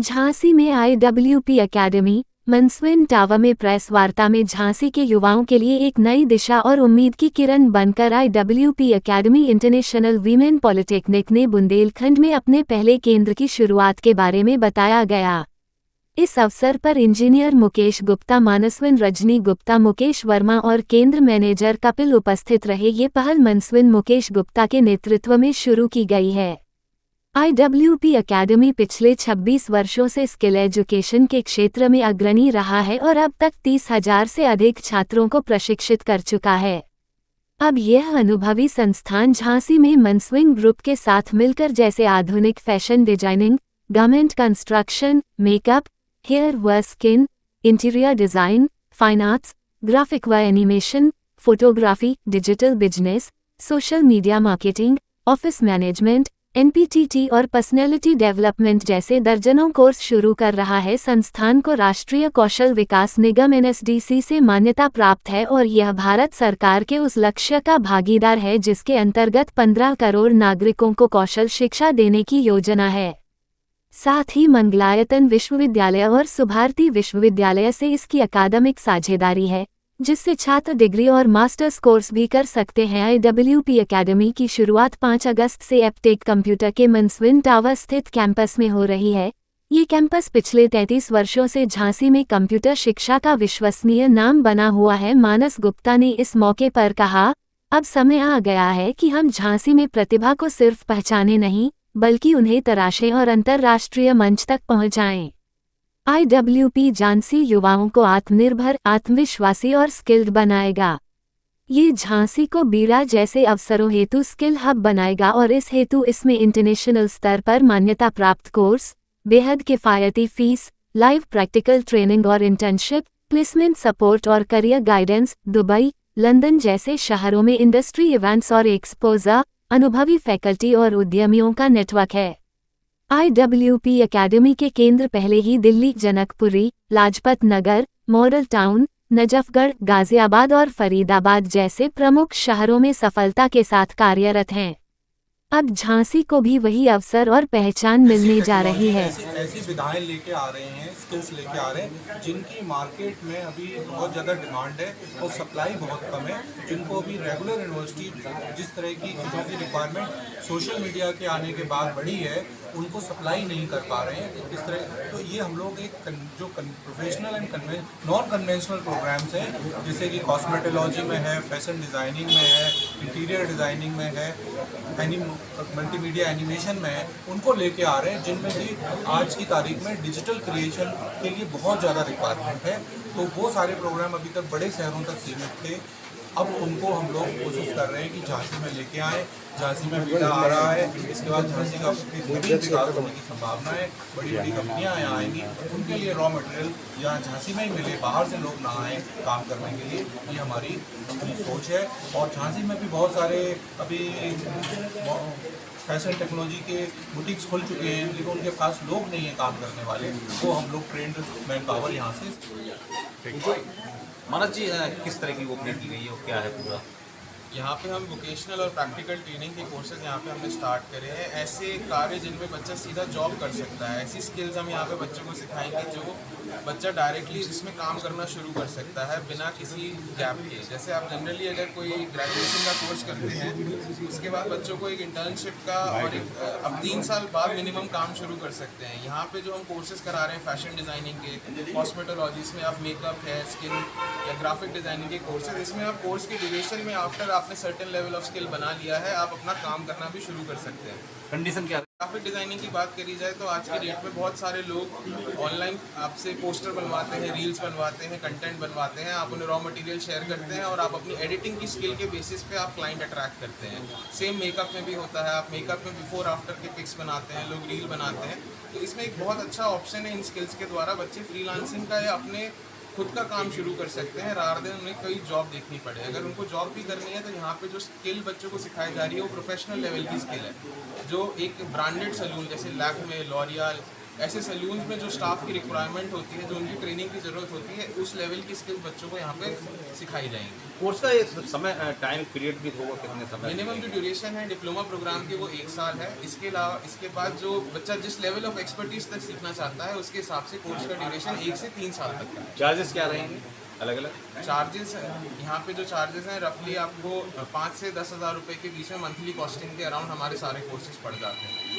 झांसी में IWP academy मनस्विन tower में press वार्ता में झांसी के युवाओं के लिए एक नई दिशा और उम्मीद की किरण बनकर IWP academy international women polytechnic ने बुंदेलखंड में अपने पहले केंद्र की शुरुआत के बारे में बताया गया। इस अवसर पर इंजीनियर मुकेश गुप्ता, मानसविन रजनी गुप्ता, मुकेश वर्मा और केंद्र मैनेजर कपिल उपस्थित रहे। ये पहल मनस्विन मुकेश गुप्ता के नेतृत्व में शुरू की गई है। IWP अकेडमी पिछले 26 वर्षों से स्किल एजुकेशन के क्षेत्र में अग्रणी रहा है और अब तक 30,000 से अधिक छात्रों को प्रशिक्षित कर चुका है। अब यह अनुभवी संस्थान झांसी में मनस्विन ग्रुप के साथ मिलकर जैसे आधुनिक fashion designing, garment construction, makeup, hair व skin, interior design, fine arts, graphic व animation, photography, digital business, social media marketing, office management, NPTT और पर्सनैलिटी डेवलपमेंट जैसे दर्जनों कोर्स शुरू कर रहा है। संस्थान को राष्ट्रीय कौशल विकास निगम NSDC से मान्यता प्राप्त है और यह भारत सरकार के उस लक्ष्य का भागीदार है जिसके अंतर्गत 15 करोड़ नागरिकों को कौशल शिक्षा देने की योजना है। साथ ही मंगलायतन विश्वविद्यालय और सुभारती विश्वविद्यालय से इसकी अकादमिक साझेदारी है, जिससे छात्र डिग्री और मास्टर्स कोर्स भी कर सकते हैं। IWP अकेडमी की शुरुआत 5 अगस्त से एपटेक कंप्यूटर के मनस्विन टावर स्थित कैंपस में हो रही है। ये कैंपस पिछले 33 वर्षों से झांसी में कंप्यूटर शिक्षा का विश्वसनीय नाम बना हुआ है। मानस गुप्ता ने इस मौके पर कहा, अब समय आ गया है कि हम झांसी में प्रतिभा को सिर्फ पहचाने नहीं, बल्कि उन्हें तराशें और अंतर्राष्ट्रीय मंच तक पहुंचाएं। IWP झांसी युवाओं को आत्मनिर्भर, आत्मविश्वासी और स्किल्ड बनाएगा। ये झांसी को बीड़ा जैसे अवसरों हेतु स्किल हब बनाएगा और इस हेतु इसमें इंटरनेशनल स्तर पर मान्यता प्राप्त कोर्स, बेहद किफ़ायती फीस, लाइव प्रैक्टिकल ट्रेनिंग और इंटर्नशिप, प्लेसमेंट सपोर्ट और करियर गाइडेंस, दुबई, लंदन जैसे शहरों में इंडस्ट्री इवेंट्स और एक्सपोजर, अनुभवी फैकल्टी और उद्यमियों का नेटवर्क है। IWP अकेडमी के केंद्र पहले ही दिल्ली, जनकपुरी, लाजपत नगर, मॉडल टाउन, नजफगढ़, गाजियाबाद और फरीदाबाद जैसे प्रमुख शहरों में सफलता के साथ कार्यरत हैं। अब झांसी को भी वही अवसर और पहचान मिलने जा रही है। ऐसी विधाएं लेके आ रहे हैं, स्किल्स लेके आ रहे हैं जिनकी मार्केट में अभी बहुत ज़्यादा डिमांड है और सप्लाई बहुत कम है, जिनको अभी रेगुलर यूनिवर्सिटी जिस तरह की चीज़ों की रिक्वायरमेंट सोशल मीडिया के आने के बाद बढ़ी है, उनको सप्लाई नहीं कर पा रहे हैं इस तरह। तो ये हम लोग एक जो professional and non conventional programs हैं, जैसे कि कॉस्मेटोलॉजी में है, फैशन डिज़ाइनिंग में है, इंटीरियर डिज़ाइनिंग में है, मल्टीमीडिया एनिमेशन में है, उनको लेके आ रहे हैं, जिनमें भी आज की तारीख में डिजिटल क्रिएशन के लिए बहुत ज़्यादा रिक्वायरमेंट है। तो वो सारे प्रोग्राम अभी तक बड़े शहरों तक सीमित थे, अब उनको हम लोग कोशिश कर रहे हैं कि झांसी में लेके आएँ। झांसी में बीड़ा आ रहा है, इसके बाद झांसी का नवीन विकास होने की संभावना है। बड़ी बड़ी कंपनियां यहाँ आएंगी, उनके लिए रॉ मटेरियल यहाँ झांसी में ही मिले, बाहर से लोग ना आए काम करने के लिए, ये हमारी अपनी सोच है। और झांसी में भी बहुत सारे अभी फैशन टेक्नोलॉजी के बुटीक्स खुल चुके हैं, लेकिन उनके पास लोग नहीं है काम करने वाले, वो हम लोग ट्रेंड मैन पावर यहाँ से। मानस जी, किस तरह की वो प्लान की गई है और क्या है पूरा? यहाँ पे हम वोकेशनल और प्रैक्टिकल ट्रेनिंग के कोर्सेज यहाँ पे हमने स्टार्ट करे हैं। ऐसे कार्य जिनमें बच्चा सीधा जॉब कर सकता है, ऐसी स्किल्स हम यहाँ पे बच्चों को सिखाएंगे जो बच्चा डायरेक्टली इसमें काम करना शुरू कर सकता है बिना किसी गैप के। जैसे आप जनरली अगर कोई ग्रेजुएशन का कोर्स करते हैं, उसके बाद बच्चों को एक इंटर्नशिप का और एक अब 3 साल बाद मिनिमम काम शुरू कर सकते हैं। यहाँ पे जो हम कोर्सेज करा रहे हैं फैशन डिज़ाइनिंग के, कॉस्मेटोलॉजी, इसमें आप मेकअप, हेयर, स्किन या ग्राफिक डिज़ाइनिंग के कोर्सेज, इसमें आप कोर्स के ड्यूरेशन में आफ्टर आपने सर्टेन लेवल ऑफ स्किल बना लिया है, आप अपना काम करना भी शुरू कर सकते हैं। कंडीशन क्या? ग्राफिक डिज़ाइनिंग की बात करी जाए तो आज के डेट में बहुत सारे लोग ऑनलाइन आपसे पोस्टर बनवाते हैं, रील्स बनवाते हैं, कंटेंट बनवाते हैं, आप उन्हें रॉ मटेरियल शेयर करते हैं और आप अपनी एडिटिंग की स्किल के बेसिस पे आप क्लाइंट अट्रैक्ट करते हैं। सेम मेकअप में भी होता है, आप मेकअप में बिफोर आफ्टर के पिक्स बनाते हैं, लोग रील बनाते हैं। तो इसमें एक बहुत अच्छा ऑप्शन है, इन स्किल्स के द्वारा बच्चे फ्रीलांसिंग का या अपने खुद का काम शुरू कर सकते हैं, रादर देन उन्हें कोई जॉब देखनी पड़े। अगर उनको जॉब भी करनी है तो यहाँ पे जो स्किल बच्चों को सिखाई जा रही है वो प्रोफेशनल लेवल की स्किल है, जो एक ब्रांडेड सैलून जैसे लैक्मे, लॉरियल, ऐसे सैलून्स में जो स्टाफ की रिक्वायरमेंट होती है, जो उनकी ट्रेनिंग की ज़रूरत होती है, उस लेवल की स्किल बच्चों को यहाँ पे सिखाई जाएंगी। कोर्स का ये समय टाइम पीरियड भी होगा, कितने समय? मिनिमम जो ड्यूरेशन है डिप्लोमा प्रोग्राम की वो 1 साल है। इसके अलावा इसके बाद जो बच्चा जिस लेवल ऑफ एक्सपर्टीज तक सीखना चाहता है उसके हिसाब से कोर्स का ड्यूरेशन 1 से 3 साल तक का है। चार्जेस क्या रहेंगे अलग अलग? चार्जेस यहाँ पे जो चार्जेस हैं रफली आपको 5 से 10 हज़ार रुपये के बीच में मंथली कॉस्टिंग के अराउंड हमारे सारे कोर्सेज पड़ जाते हैं।